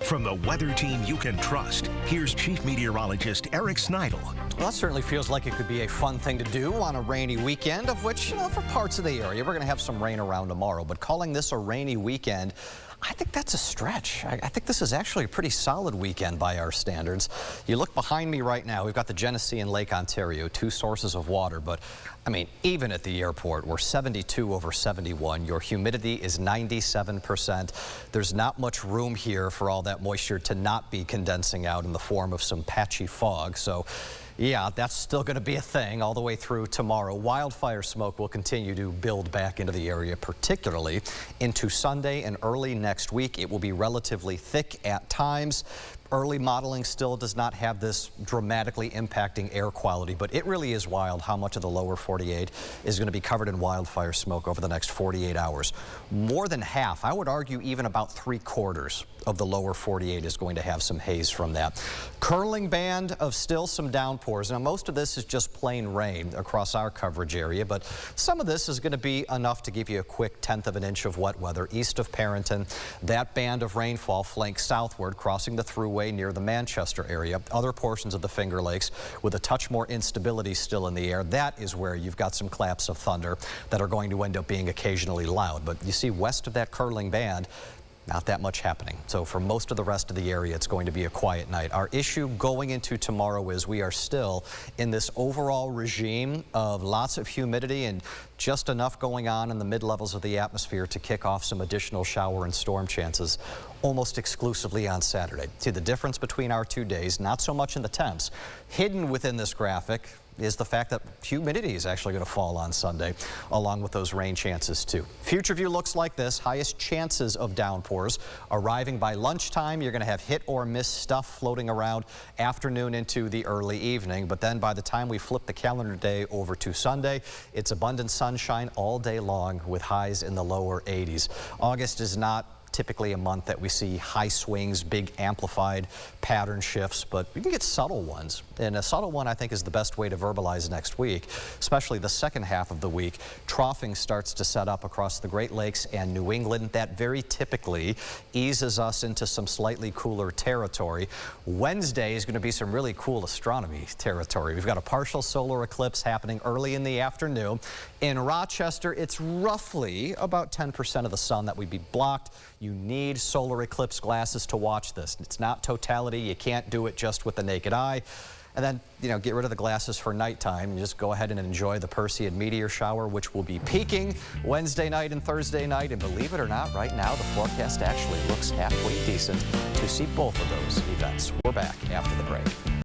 From the weather team you can trust, here's Chief Meteorologist Eric Sneidel. Well, that certainly feels like it could be a fun thing to do on a rainy weekend, of which, for parts of the area, we're going to have some rain around tomorrow. But calling this a rainy weekend, I think that's a stretch. I think this is actually a pretty solid weekend by our standards. You look behind me right now, we've got the Genesee and Lake Ontario, two sources of water. But, I mean, even at the airport, we're 72 over 71. Your humidity is 97%. There's not much room here for all that moisture to not be condensing out in the form of some patchy fog. So, yeah, that's still going to be a thing all the way through tomorrow. Wildfire smoke will continue to build back into the area, particularly into Sunday and early next week. It will be relatively thick at times. Early modeling still does not have this dramatically impacting air quality, but it really is wild how much of the lower 48 is going to be covered in wildfire smoke over the next 48 hours. More than half, I would argue even about 3/4 of the lower 48 is going to have some haze from that. Curling band of still some downpours. Now, most of this is just plain rain across our coverage area, but some of this is going to be enough to give you a quick 1/10 of an inch of wet weather east of Parrington. That band of rainfall flanks southward, crossing the thruway near the Manchester area. Other portions of the Finger Lakes with a touch more instability still in the air. That is where you've got some claps of thunder that are going to end up being occasionally loud. But you see west of that curling band, not that much happening. So for most of the rest of the area, it's going to be a quiet night. Our issue going into tomorrow is we are still in this overall regime of lots of humidity and just enough going on in the mid-levels of the atmosphere to kick off some additional shower and storm chances almost exclusively on Saturday. See, the difference between our 2 days, not so much in the temps. Hidden within this graphic is the fact that humidity is actually going to fall on Sunday, along with those rain chances too. Future view looks like this. Highest chances of downpours arriving by lunchtime. You're going to have hit or miss stuff floating around afternoon into the early evening. But then by the time we flip the calendar day over to Sunday, it's abundant sunshine all day long with highs in the lower 80s. August is not typically a month that we see high swings, big amplified pattern shifts, but we can get subtle ones. And a subtle one, I think, is the best way to verbalize next week, especially the second half of the week. Troughing starts to set up across the Great Lakes and New England. That very typically eases us into some slightly cooler territory. Wednesday is going to be some really cool astronomy territory. We've got a partial solar eclipse happening early in the afternoon. In Rochester, it's roughly about 10% of the sun that would be blocked. You need solar eclipse glasses to watch this. It's not totality. You can't do it just with the naked eye. And then, get rid of the glasses for nighttime and just go ahead and enjoy the Perseid meteor shower, which will be peaking Wednesday night and Thursday night. And believe it or not, right now, the forecast actually looks halfway decent to see both of those events. We're back after the break.